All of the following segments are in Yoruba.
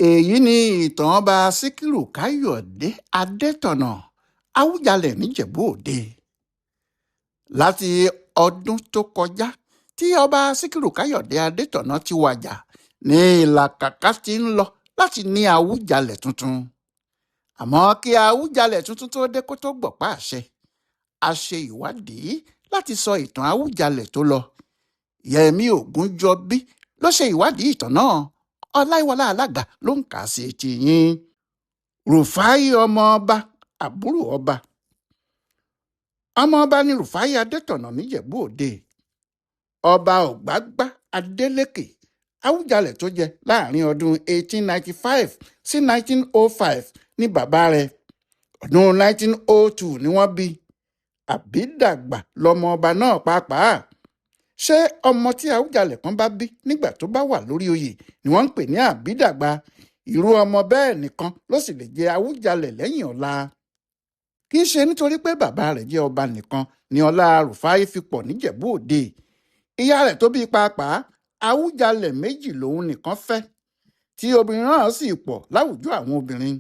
èyí ni ìtàn ọba síkírù káyọ̀dé adétọ̀nà àwùjalẹ̀ níjẹ̀bú-òde. láti ọdún tó kọjá tí ọba síkírù káyọ̀dé adétọ̀nà ti wàjà ní ìlàkàkà ti ń lọ láti ní àwùjalẹ̀ tuntun. àmọ́ kí àwùjalẹ̀ tuntun tó dé kó tó gbọ̀pá àṣẹ, a ṣe ìwádìí láti sọ ìtàn àwùjalẹ̀ tó lọ. yẹmi ògúnjọbí ló ṣe ìwádìí ìtàn náà, ọláìwọlá alága ló ń kà á sí etí yín. rúfáì ọmọ ọba àbúrò ọba. ọmọ ọba ní rúfáì adétọ̀nà níjẹ̀bú-òde. ọba ọ̀gbágbá adélékè àwùjalẹ̀ tó jẹ láàrin ọdún 1895 sí 1905 ní bàbá rẹ̀. ọdún 1902 ni wọ́n bí. àbídàgbà lọmọ ọba náà pàápàá. ṣé ọmọ tí àwùjalẹ̀ kan bá bí nígbà tó bá wà lórí oyè ni wọ́n ń pè ní àbídàgbà? irú ọmọ bẹ́ẹ̀ nìkan ló sì lè jẹ àwùjalẹ̀ lẹ́yìn ọ̀la. kì í ṣe nítorí pé bàbá rẹ̀ jẹ́ ọba nìkan ni ọlá rúfáì fi pọ̀ níjẹ̀bú-òde. ìyá rẹ̀ tó bí pàápàá àwùjalẹ̀ méjì lòun nìkan fẹ́, tí obìnrin náà sì pọ̀ láwùjọ àwọn obìnrin.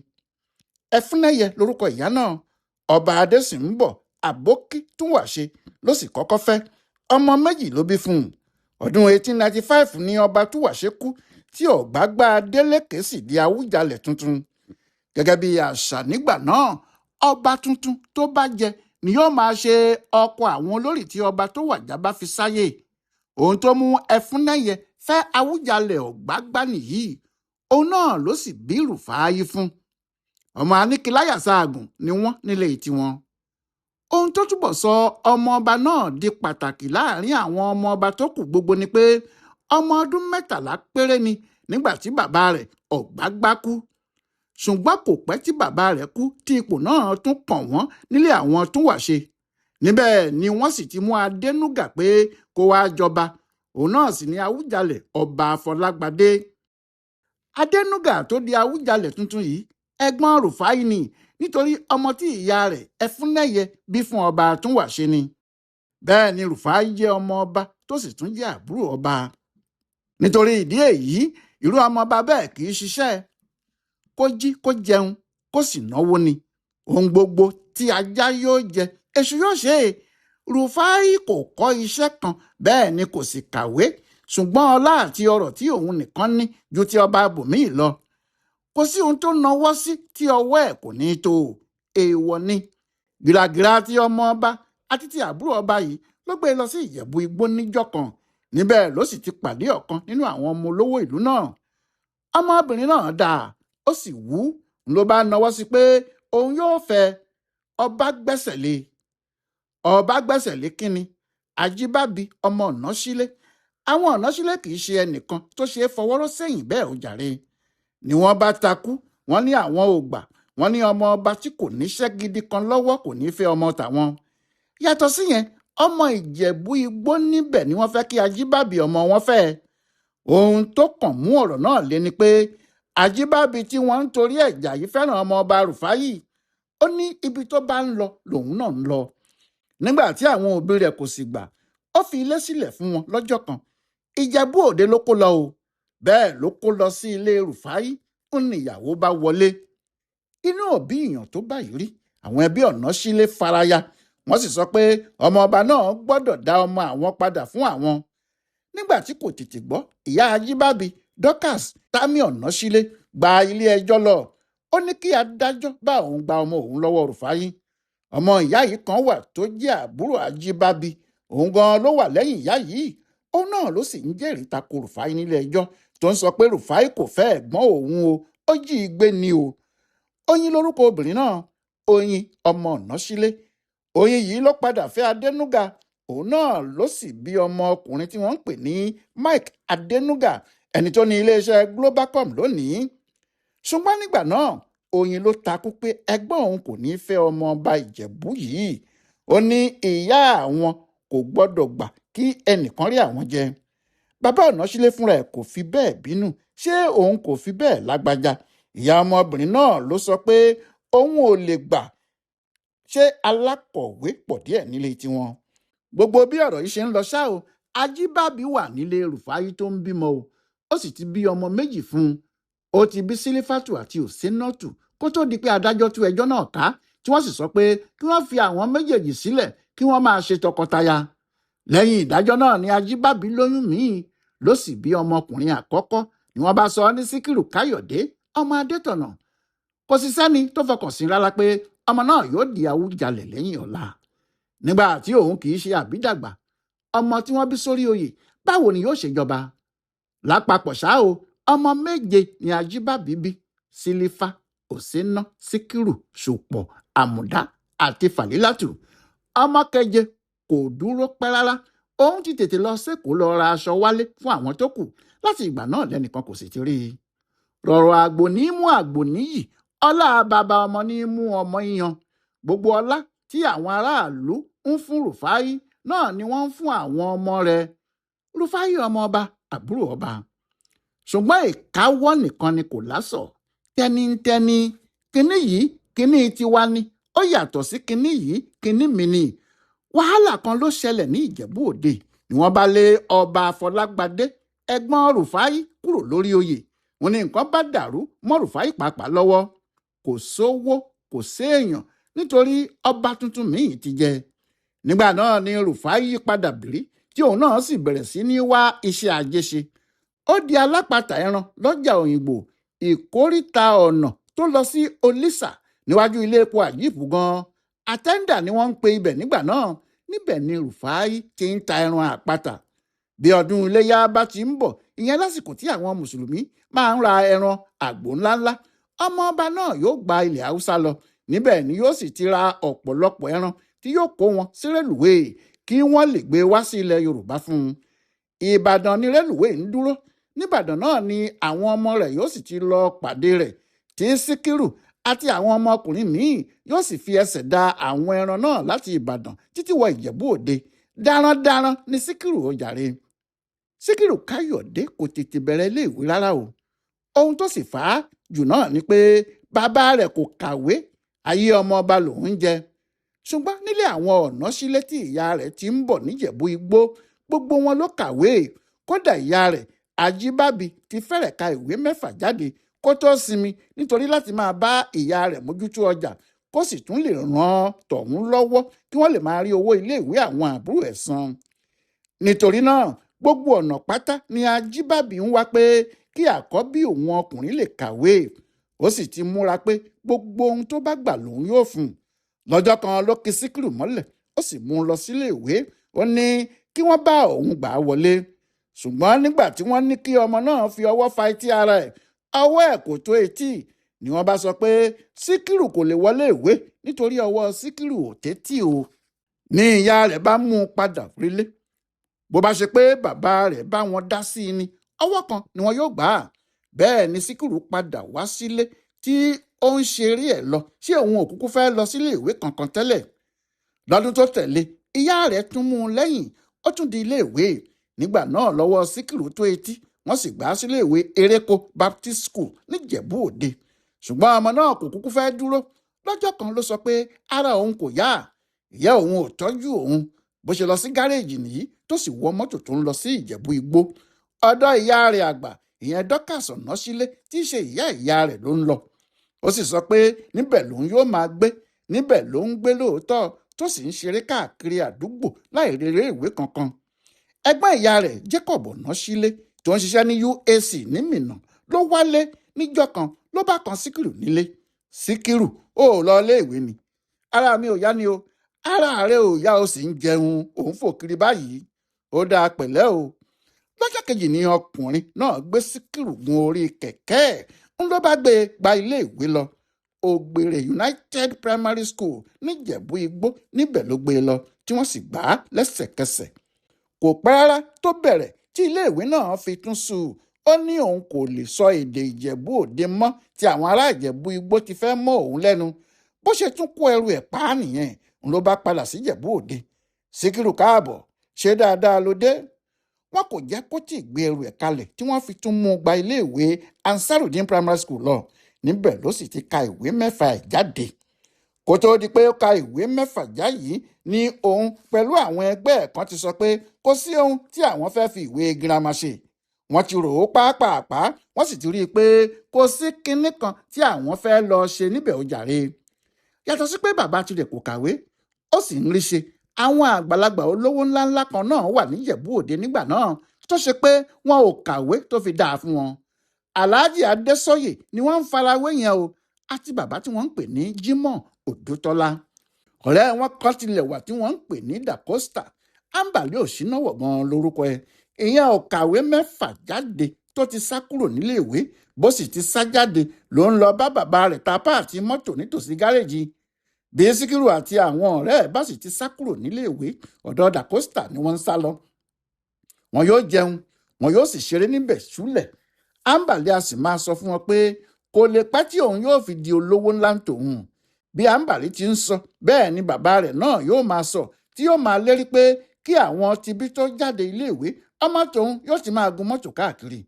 ẹfúnnẹ́yẹ lórúkọ ìyá náà. ọba adésìnbọ̀ àbókí túnwàṣe ló sì kọ́kọ́ fẹ́. ọmọ méjì ló bí fún un. ọdún 1895 ni ọba túnwàṣe kú tí ọ̀gbágbá adélékè sì di àwùjalẹ̀ tuntun. gẹ́gẹ́ bí àṣà nígbà náà, ọba tuntun tó bá jẹ ni yóò máa ṣe ọkọ àwọn olórí tí ọba tó wàjà bá fi sáyé. ohun tó mú ẹfúnnẹ́yẹ fẹ́ àwùjalẹ̀ ọ̀gbágbá nìyí. òun náà ló sì bí rúfáì fún. ọmọ aníkíláyà sáàgùn ni wọ́n nílé tiwọn. ohun tó túbọ̀ sọ ọmọ ọba náà di pàtàkì láàrin àwọn ọmọ ọba tó kù gbogbo ni pé ọmọ ọdún 13 péré ni nígbà tí bàbá rẹ̀ ọ̀gbágbá kú. ṣùgbọ́n kò pẹ́ tí bàbá rẹ̀ kú tí ipò náà tún kàn wọ́n nílé àwọn túnwàṣe. níbẹ̀ ni wọ́n sì ti mú adénúgà pé kó wáá jọba. òun náà sì ni àwùjalẹ̀ ọba àfọlágbádé. adénúgà tó di àwùjalẹ̀ tuntun yìí ẹ̀gbọ́n rúfáì ni, nítorí ọmọ tí ìyá rẹ̀ ẹfúnnẹ́yẹ bí fún ọba túnwàṣe ni. bẹ́ẹ̀ ni rúfáì jẹ́ ọmọ ọba tó sì tún jẹ́ àbúrò ọba. nítorí ìdí èyí, irú ọmọ ọba bẹ́ẹ̀ kì í ṣiṣẹ́. kó jí kó jẹun kó sì náwó ni. ohun gbogbo tí ajá yóò jẹ èṣù yóò ṣe é. rúfáì kò kọ́ iṣẹ́ kan, bẹ́ẹ̀ ni kò sì kàwé, ṣùgbọ́n ọlá àti ọrọ̀ tí òun nìkan ní ju ti ọba bòmíì lọ. kò sí ohun tó nawọ́ sí tí ọwọ́ ẹ̀ kò ní tó. èèwọ̀ ni. gìràgìrà tí ọmọ ọba àti ti àbúrò ọba yìí ló gbé lọ sí ìjẹ̀bú igbó níjọ́ kan. níbẹ̀ ló sì ti pàdé ọ̀kan nínú àwọn ọmọ olówó ìlú náà. ọmọbìnrin náà dáa, ó sì wú. ló bá nawọ́ sí pé òun yóò fẹ́. ọba gbẹ́sẹ̀ lé. ọba gbẹ́sẹ̀ lé kínni? ajíbábí ọmọ ọ̀nàṣílẹ̀. àwọn ọ̀nàṣílẹ̀ kì í ṣe ẹnìkan tó ṣe é fọwọ́rọ́ sẹ́yìn bẹ́ẹ̀ ó jàre. ni wọ́n bá takú. wọ́n ní àwọn ò gbà. wọ́n ní ọmọ ọba tí kò níṣẹ́ gidi kan lọ́wọ́ kò ní fẹ́ ọmọ tàwọn. yàtọ̀ síyẹn, ọmọ ìjẹ̀bú igbó níbẹ̀ ni wọ́n fẹ́ kí ajíbábí ọmọ wọn fẹ́. ohun tó kàn mú ọ̀rọ̀ náà lé ni pé ajíbábí tí wọ́n ń torí ẹ̀jà yìí fẹ́ràn ọmọ ọba rúfáì. ó ní ibi tó bá ń lọ lòun náà ń lọ. nígbà tí àwọn òbí rẹ̀ kò sì gbà, ó fi ilé sílẹ̀ fún wọn lọ́jọ́ kan. ìjẹ̀bú-òde ló kó lọ o. bẹ́ẹ̀ ló kó lọ sí ilé rúfáì. ó ní ìyàwó bá wọlé. inú òbí ìyàn tó báyìí rí. àwọn ẹbí ọ̀nàṣílẹ̀ faraya. wọ́n sì sọ pé ọmọ ọba náà gbọ́dọ̀ dá ọmọ àwọn padà fún àwọn. nígbà tí kò tètè gbọ́, ìyá ajíbábí dorcas tami ọ̀nàṣílẹ̀ gba ilé ẹjọ́ lọ. ó ní kí adájọ́ bá òun gba ọmọ òun lọ́wọ́ rúfáì. ọmọ ìyá yìí kan wà tó jẹ́ àbúrò ajíbábí. òun gan ló wà lẹ́yìn ìyá yìí. òun náà ló sì ń jẹ́rìí tako rúfáì nílé ẹjọ́, tó ń sọ pé rúfáì kò fẹ́ ẹ̀gbọ́n òun o, ó jí i gbé ni o. oyin lórúkọ obìnrin náà, oyin ọmọ ọ̀nàṣílẹ̀. oyin yìí ló padà fẹ́ adénúgà. òun náà ló sì bí ọmọ ọkùnrin tí wọ́n ń pè ní mike adénúgà, ẹni tó ní iléeṣẹ́ globalcom lónìí. ṣùgbọ́n nígbà náà, oyin ló takú pé ẹgbọ́n òun kò ní fẹ́ ọmọ ọba ìjẹ̀bú yìí. ó ní ìyá àwọn kò gbọ́dọ̀ gbà kí ẹnìkan rí àwọn jẹ. bàbá ọ̀nàṣílẹ̀ fúnra ẹ̀ kò fi bẹ́ẹ̀ bínú. ṣé òun kò fi bẹ́ẹ̀ lágbájá? ìyá ọmọbìnrin náà ló sọ pé òun ò lè gbà. ṣé alákọ̀wé pọ̀ díẹ̀ nílé tiwọn? gbogbo bí ọ̀rọ̀ yìí ṣe ń lọ ṣá o, ajíbábí wà nílé rúfáì tó ń bímọ o. ó sì ti bí ọmọ méjì fún un. ó ti bí sílífàtù àti òsénàtù kó tó di pé adájọ́ tú ẹjọ́ náà ká tí wọ́n sì sọ pé kí wọ́n fi àwọn méjèèjì sílẹ̀ kí wọ́n máa ṣe tọkọtaya. Lẹ́yìn ìdájọ́ náà ni Ajíbábí lóyún míì ló sì bí ọmọkùnrin àkọ́kọ́ ni wọ́n bá sọ ọ́ ní Síkírù Káyọ̀dé ọmọ Adétọ̀nà. Kò sì sẹ́ni tó fọkàn sí rárá pé ọmọ náà yóò di Awùjalẹ̀ lẹ́yìn ọ̀la. Nígbà tí òun kì í ṣe àbídàgbà ọmọ tí wọ́n bí sórí oyè, báwo ni yóò ṣe jọba? Lápapọ̀ ṣá o, ọmọ 7 ni Ajíbábí bí: Sílífà, Òsénà, Síkírù, Ṣùpọ̀, Àmùdá àti Fàlílátù. Ọmọ 7 kò dúró pẹ́ rárá, òun ti tètè lọ s'Ékòó lọ ra aṣọ wálé fún àwọn tó kù. Láti ìgbà náà lẹ́nìkan kò sì ti rí i. Rọ̀rọ̀ àgbò ní mú àgbò níyì, ọlá bàbá ọmọ ní mú ọmọ yíyan. Gbogbo ọlá tí àwọn aráàlú ń fún Rúfáì náà ni wọ́n ń fún àwọn ọmọ rẹ̀. Rúfáì ọmọ ọba, àbúrò ọba. Ṣùgbọ́n ìkáwọ́ nìkan ni kò lásọ̀. Tẹnitẹni, kinní yìí kinní tiwa ni, ó yàtọ̀ sí kinní yìí kinní mi ni. Wàhálà kan ló ṣẹlẹ̀ ní Ìjẹ̀bú Òde ni wọ́n bá lé ọba Afọlágbadé, ẹ̀gbọ́n Rúfáì, kúrò lórí oyè. Wọ́n ní nǹkan bá dàrú mọ́ Rúfáì pàápàá lọ́wọ́. Kò sówó, kò séèyàn, nítorí ọba tuntun míì ti jẹ. Nígbà náà ni Rúfáì padà bìrí, tí òun náà sì bẹ̀rẹ̀ sí ní wá iṣẹ́ ajé ṣe. Ó di alápatà ẹran lọ́jà Òyìngbò, ìkóríta ọ̀nà tó lọ sí Olísà níwájú ilé epo Àjíìpù gan. Àtẹ́ndà ni wọ́n ń pe ibẹ̀ nígbà náà. Níbẹ̀ ni Rúfáì ti ń ta ẹran àpatà. Bí ọdún Iléyá bá ti ń bọ̀, ìyẹn lásìkò tí àwọn mùsùlùmí máa ń ra ẹran àgbò ńláńlá, ọmọ ọba náà yóò gba ilẹ̀ Haúsá lọ. Níbẹ̀ ni yóò sì ti ra ọ̀pọ̀lọpọ̀ ẹran tí yóò kó wọn sí rélùwéè kí wọ́n lè gbé wá sí ilẹ̀ Yorùbá fún un. Ìbàdàn ni rélùwéè ń dúró. Níbàdàn náà ni àwọn ọmọ rẹ̀ yóò sì ti lọ pàdé rẹ̀, tí Síkírù àti àwọn ọmọkùnrin míì yóò sì fi ẹsẹ̀ da àwọn ẹran náà láti Ìbàdàn títí wọ Ìjẹ̀bú Òde. Darandaran ni Síkírù ó jàre. Síkírù Káyọ̀dé kò tètè bẹ̀rẹ̀ iléèwé rárá o. Ohun tó sì fà á jù náà ni pé bàbá rẹ̀ kò kàwé, ayé ọmọ ọba lòun ń jẹ. Ṣùgbọ́n nílé àwọn Ọ̀nàṣílẹ̀ tí ìyá rẹ̀ ti ń bọ̀ níjẹ̀bú Igbó, gbogbo wọn ló kàwé. Kódà ìyá rẹ̀ Ajíbábí ti fẹ́rẹ̀ ka ìwé 6 jáde kó tó sinmi, nítorí láti máa bá ìyá rẹ̀ mójútó ọjà kó sì tún lè ràn tọ̀hún lọ́wọ́ kí wọ́n lè máa rí owó iléèwé àwọn àbúrò ẹ̀ san. Nítorí náà gbogbo ọ̀nà pátá ni Ajíbábí ń wá pé kí àkọ́bí òun ọkùnrin lè kàwé. Ó sì ti múra pé gbogbo ohun tó bá gbà lòun yóò fún un. Lọ́jọ́ kan ló ki Síkírù mọ́lẹ̀, ó sì mú un lọ sílé ìwé. Ó ní kí wọ́n bá òun gbà á wọlé. Ṣùgbọ́n nígbà tí wọ́n ní kí ọmọ náà fi ọwọ́ fa etí ara ẹ̀, ọwọ́ ẹ̀ kò tó etí, ni wọ́n bá sọ pé Síkírù kò lè wọlé ìwé nítorí ọwọ́ Síkírù ò tẹ́tí o. Ní ìyá rẹ̀ bá mú un padà rílé. Bó bá ṣe pé bàbá rẹ̀ bá wọn dá sí i ni, ọwọ́ kan ni wọn yóò gbà á. Bẹ́ẹ̀ ni Síkírù padà wá sílé tí ó ń ṣeré ẹ̀ lọ, ṣé òun ò kúkú fẹ́ lọ sílé ìwé kankan tẹ́lẹ̀. Lọ́dún tó tẹ̀lé, ìyá rẹ̀ tún mú un lẹ́yìn, ó tún di ilé ìwé. Nígbà náà lọ́wọ́ Síkírù tó etí, wọ́n sì gbà á sílé ìwé Eréko Baptist School níjẹ̀bú Òde. Ṣùgbọ́n ọmọ náà kò kúkú fẹ́ dúró. Lọ́jọ́ kan ló sọ pé ara òun kò yá, ìyá òun ò tọ́jú òun. Bó ṣe lọ sí gáréèjì nìyí tó sì wọ mọ́tò tó ń lọ sí Ìjẹ̀bú Igbó. Ọ̀dọ̀ ìyá rẹ̀ àgbà, ìyẹn Dọ́kàs Ọ̀nàṣílẹ̀ tí í ṣe ìyá rẹ̀ ló ń lọ. Ó sì sọ pé níbẹ̀ lòun yóò máa gbé. Níbẹ̀ ló ń gbé lóòótọ́, tó sì ń ṣeré káàkiri àdúgbò láì rere ìwé kankan. Ẹ̀gbọ́n ìyá rẹ̀ Jacob Ọ̀nàṣílẹ̀ tó ń ṣiṣẹ́ ní UAC ní Minna ló wálé níjọ́ kan ló bá kan Síkírù nílé. Síkírù, ó lọ ilé ìwé ni? Ara mi ò yá ni o. Ara rẹ̀ ò yá, o sì ń jẹun, òun fò kiri báyìí. Ó dáa pẹ̀lẹ́ o. Lọ́jọ́ kejì ni ọkùnrin náà gbé Síkírù gun orí kẹ̀kẹ́ ń ló bá gbé gba ilé ìwé lọ. Ògbèrè United Primary School níjẹ̀bú Igbó, níbẹ̀ ló gbé lọ tí wọ́n sì gbà á lẹ́sẹ̀kẹsẹ̀. Kò pẹ́ rárá tó bẹ̀rẹ̀ tí iléèwé náà fi tún sú u. Ó ní òun kò lè sọ èdè Ìjẹ̀bú Òde mọ́ tí àwọn ará Ìjẹ̀bú Igbó ti fẹ́ mọ́ òun lẹ́nu. Bó ṣe tún kó ẹrù ẹ̀ pa á nìyẹn, òun ló bá padà sí Ìjẹ̀bú Òde. Síkírù káàbọ̀, ṣé dáadáa ló dé? Wọn kò jẹ́ kó tí ì gbé ẹrù ẹ̀ kalẹ̀ tí wọ́n fi tún mú un gba iléèwé Ansarudeen Primary School lọ. Níbẹ̀ ló sì ti ka ìwé 6 ẹ̀ jáde. Kó tó di pé ó ka ìwé 6 já yìí ni òun pẹ̀lú àwọn ẹgbẹ́ ẹ̀ kan ti sọ pé kò sí ohun tí àwọn fẹ́ fi ìwé girama ṣe. wọ́n ti rò ó pàápàá wọ́n sì ti rí i pé kò sí kinní kan tí àwọn fẹ́ lọ ṣe níbẹ̀ ó jàre. Yàtọ̀ sí pé bàbá tirẹ̀ kò kàwé ó sì ń rí ṣe, àwọn àgbàlagbà olówó ńláńlá kan náà wà níjẹ̀bú òde nígbà náà tó ṣe pé wọn ò kàwé tó fi dáa fún wọn. Alhaji Adésọyè ni wọ́n ń farawé yẹn o, àti bàbá tí wọ́n ń pè ní Jimoh Odùtọ́lá. Ọ̀rẹ́ wọn kan tilẹ̀ wà tí wọ́n ń pè ní Da Costa. Ambali Òṣínáwọ̀ gan lórúkọ ẹ̀. Ìyẹn ò kàwé 6 jáde tó ti sá kúrò níléèwé, bó sì ti sá jáde ló ń lọ bá bàbá rẹ̀ ta páàtì mọ́tò nítòsí gáréèjì. Bí Síkírù àti àwọn ọ̀rẹ́ ẹ̀ bá sì ti sá kúrò níléèwé, ọ̀dọ̀ Da Costa ni wọ́n ń sá lọ. Wọn yóò jẹun, wọn yóò sì ṣeré níbẹ̀ ṣúlẹ̀. Ambali a sì máa sọ fún wọn pé kò lè pẹ́ tí òun yóò fi di olówó ńlá tòun. Bí Ambali ti ń sọ bẹ́ẹ̀ ni bàbá rẹ̀ náà yóò máa sọ, tí yóò máa lérí pé kí àwọn tibí tó jáde iléèwé ọmọ tòun yóò ti máa gun mọ́tò káàkiri.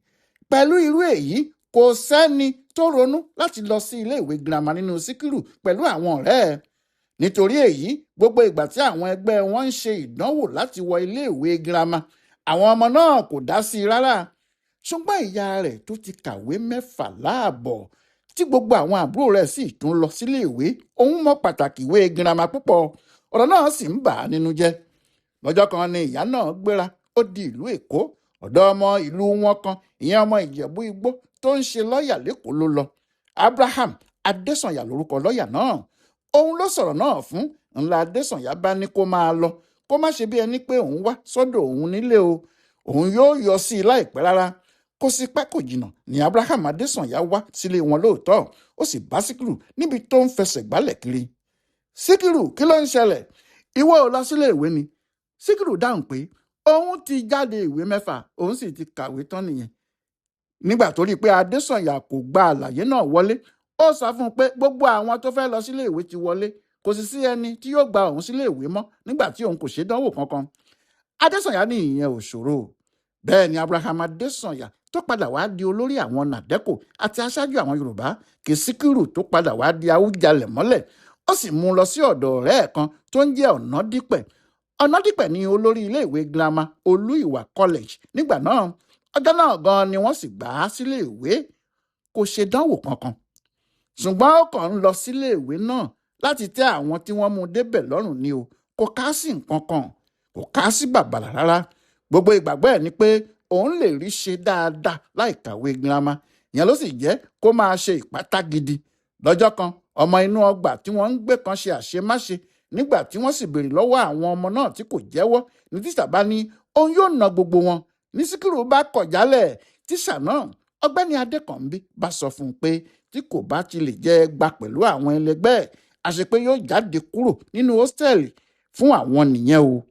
Pẹ̀lú irú èyí, kò sẹ́ni tó ronú láti lọ sí iléèwé girama nínú Síkírù pẹ̀lú àwọn ọ̀rẹ́ ẹ̀. Nítorí èyí, gbogbo ìgbà tí àwọn ẹgbẹ́ wọn ń ṣe ìdánwò láti wọ iléèwé girama, àwọn ọmọ náà kò dá sí i rárá. Ṣùgbọ́n ìyá rẹ̀ tó ti kàwé 6.5 tí gbogbo àwọn àbúrò rẹ̀ sì tún lọ síléèwé, òun mọ pàtàkì ìwé girama púpọ̀, ọ̀rọ̀ náà sì ń bà á nínú jẹ́. Lọ́jọ́ kan ni ìyá náà gbéra ó di ìlú Èkó, ọ̀dọ̀ ọmọ ìlú wọn kan, ìyẹn ọmọ Ìjẹ̀bú Igbó tó ń ṣe lọ́ọ̀yà lÉkòó ló lọ. Abraham Adésànyà lórúkọ lọ́ọ̀yà náà. Òun ló sọ̀rọ̀ náà fún. Ńlá Adésànyà bá ní kó máa lọ, kó má ṣe bí ẹni pé òun wá sọ́dọ̀ òun nílé o, òun yóò yọ sí i láìpẹ́ rárá. Kò sí pẹ́ kò jìnnà ni Abraham Adésànyà wá sílé wọn lóòótọ́, ó sì bá Síkírù níbi tó ń fẹsẹ̀ gbálẹ̀ kiri. Síkírù, kí ló ń ṣẹlẹ̀? Ìwọ ò lọ sílé ìwé ni? Síkírù dáhùn pé òun ti jáde ìwé 6, òun sì ti kàwé tán nìyẹn. Nígbà tó rí i pé Adésànyà kò gba àlàyé náà wọlé, ó sọ fún un pé gbogbo àwọn tó fẹ́ lọ sílé ìwé ti wọlé, kò sì sí ẹni tí yóò gba òun sílé ìwé mọ́ nígbà tí òun kò ṣèdánwò kankan. Adésànyà ní ìyẹn ò ṣòro. Bẹ́ẹ̀ ni Abraham Adésànyà tó padà wá di olórí àwọn nàdẹ́kò àti aṣáájú àwọn Yorùbá, kí Síkírù tó padà wá di Awùjalẹ̀ mọ́lẹ̀, ó sì mú un lọ sí ọ̀dọ̀ ọ̀rẹ́ ẹ̀ kan tó ń jẹ́ Ọ̀nàdípẹ̀. Ọ̀nàdípẹ̀ ni olórí iléèwé girama Olú-Ìwà College nígbà náà. Ọjọ́ náà gan ni wọ́n sì gbà á sílé ìwé. Kò ṣèdánwò kankan, ṣùgbọ́n ó kàn ń lọ sílé ìwé náà láti tẹ́ àwọn tí wọ́n mú débẹ̀ lọ́rùn ni o. Kò ká sí nǹkan kan, kò ká sí bàbàrà rárá. Gbogbo ìgbàgbọ́ ẹ̀ ni pé òun lè rí ṣe dáadáa láì kàwé girama. Ìyẹn ló sì jẹ́ kó máa ṣe ìpátá gidi. Lọ́jọ́ kan, ọmọ inú ọgbà tí wọ́n ń gbé kan ṣe àṣemáṣe. Nígbà tí wọ́n sì béèrè lọ́wọ́ àwọn ọmọ náà tí kò jẹ́wọ́, ní tíṣà bá ní òun yóò na gbogbo wọn. Ní Síkírù bá kọ̀ jálẹ̀. Tíṣà náà, ọ̀gbẹ́ni Adékànbí, bá sọ fún un pé tí kò bá ti lè jẹ́ gbà pẹ̀lú àwọn ẹlẹgbẹ́ ẹ̀, àṣepé yóò jáde kúrò nínú hósítẹ́ẹ̀lì fún àwọn nìyẹn o.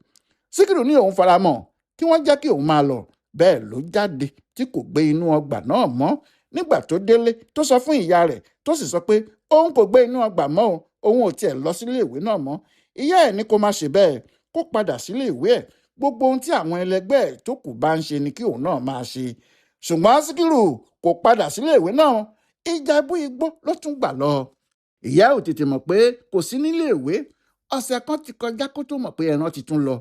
Síkírù ní òun faramọ́ kí wọ́n jẹ́ kí òun máa lọ. Bẹ́ẹ̀ ló jáde tí kò gbé inú ọgbà náà mọ́. Nígbà tó délé tó sọ fún ìyá rẹ̀, tó sì sọ pé òun kò gbé inú ọgbà mọ́ o, òun ò tiẹ̀ lọ sílé ìwé náà mọ́. Ìyá ẹ̀ ní kó má ṣe bẹ́ẹ̀, kó padà sílé ìwé ẹ̀. Gbogbo ohun tí àwọn ẹlẹgbẹ́ ẹ̀ tó kù bá ń ṣe ni kí òun náà máa ṣe. Ṣùgbọ́n Síkírù kò padà sílé ìwé náà. Ìjẹ̀bú Igbó ló tún gbà lọ. Ìyá ò tètè mọ̀ pé kò sí nílé ìwé. Ọ̀sẹ̀ kan ti kọjá kó tó mọ̀ pé ẹran ti tún lọ.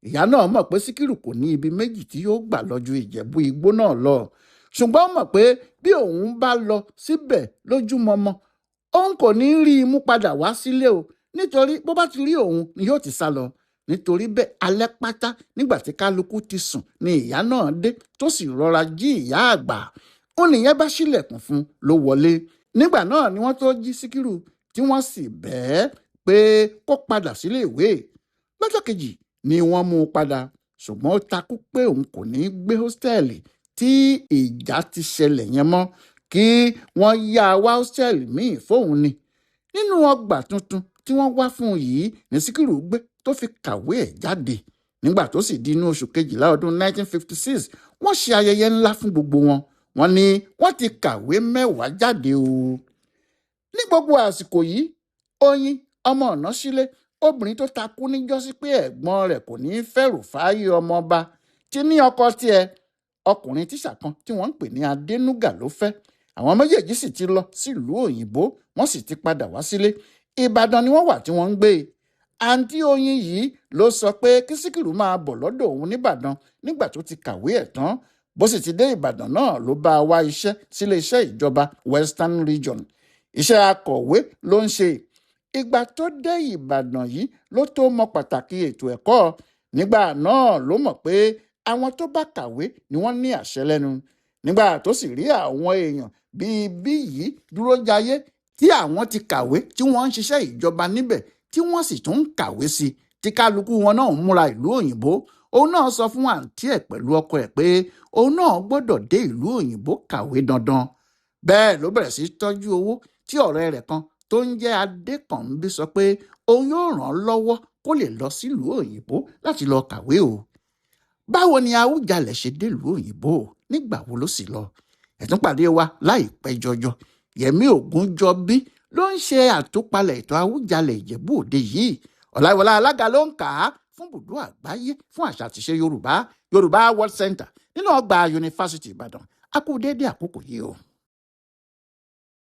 Ìyá náà mọ̀ pé Síkírù kò ní ibi méjì tí yóò gbà lọ ju Ìjẹ̀bú Igbó náà lọ. Ṣùgbọ́n ó mọ̀ pé bí òun bá lọ síbẹ̀ lójúmọmọ, òun kò ní rí i mú padà wá sílé o, nítorí bó bá ti rí òun ni yóò ti sá lọ. Nítorí bẹ́ẹ̀ alẹ́ pátá nígbà tí kálukú ti sùn ni ìyá náà dé tó sì rọra jí ìyá àgbà. Ó nìyẹn bá ṣílẹ̀kùn fún ló wọlé. Nígbà náà ni wọ́n tó jí Síkírù tí wọ́n sì bẹ́ẹ̀ pé kó padà sílé ìwé. Lọ́jọ́ kejì ni wọ́n mú un padà, ṣùgbọ́n ó takú pé òun kò ní gbé hósítẹ́ẹ̀lì tí ìjà ti ṣẹlẹ̀ yẹn mọ́, kí wọ́n yá wá hósítẹ́ẹ̀lì míì fóun ni. Nínú ọgbà tuntun tí wọ́n wá fún un yìí ní Síkírù gbé tó fi kàwé ẹ̀ jáde. Nígbà tó sì di inú oṣù kejìlá ọdún 1956, wọ́n ṣe ayẹyẹ ńlá fún gbogbo wọn. Wọ́n ní wọ́n ti kàwé 10 jáde o. Ní gbogbo àsìkò yìí, Oyin ọmọ Ọ̀nàsílé, obìnrin tó takú níjọ́sí pé ẹ̀gbọ́n rẹ̀ kò ní fẹ́ Rùfáì ọmọọba, ti ní ọkọ tiẹ̀. Ọkùnrin tíṣà kan tí wọ́n ń pè ní Adénúgà ló fẹ́. Àwọn méjèèjì sì ti lọ sílùú òyìnbó, wọ́n sì ti padà wá sílé. Ìbàdàn ni wọ́n wà tí wọ́n ń gbé. Àǹtí Oyin yìí ló sọ pé kí Síkírù máa bọ̀ lọ́dọ̀ òun nìbàdàn nígbà tó ti kàwé ẹ̀ tán. bó sì ti dé Ìbàdàn náà ló bá a wá iṣẹ́ sílé iṣẹ́ ìjọba Western Region. Iṣẹ́ akọ̀wé ló ń ṣe. Ìgbà tó dé Ìbàdàn yìí ló tó mọ pàtàkì ètò ẹ̀kọ́. Nígbà náà ló mọ̀ pé àwọn tó bá kàwé ni wọ́n ní àṣẹ lẹ́nu. Nígbà tó sì rí àwọn èèyàn bíi bí yìí dúró jayé tí àwọn ti kàwé tí wọ́n ń ṣiṣẹ́ ìjọba níbẹ̀ tí wọ́n sì tún ń kàwé sí i tí kálukú wọn náà ń múra ìlú òyìnbó. Òun náà sọ fún àǹtí ẹ̀ pẹ̀lú ọkọ ẹ̀ pé òun náà gbọ́dọ̀ dé ìlú òyìnbó kàwé dandan. Bẹ́ẹ̀ ló bẹ̀rẹ̀ sí tọ́jú owó tí ọ̀rẹ́ rẹ̀ kan tó ń jẹ́ Adékànbí sọ pé òun yóò ràn án lọ́wọ́ kó lè lọ sílùú òyìnbó láti lọ kàwé o. Báwo ni Awùjalẹ̀ ṣe délùú òyìnbó? Nígbà wo ló sì lọ? Ẹ tún pàdé wa láìpẹ́ jọjọ. Yẹmí Ògúnjọbí ló ń ṣe àtúpalẹ̀ ètò Awùjalẹ̀ Ìjẹ̀bú Òde yìí. Ọláyíwọlá Alága ló ń kà á fún Ibùdó Àgbáyé fún Àṣà àti Ìṣe Yorùbá World Center nínú ọgbà Yunifásítì Ìbàdàn. A kú déédé àkókò yìí o.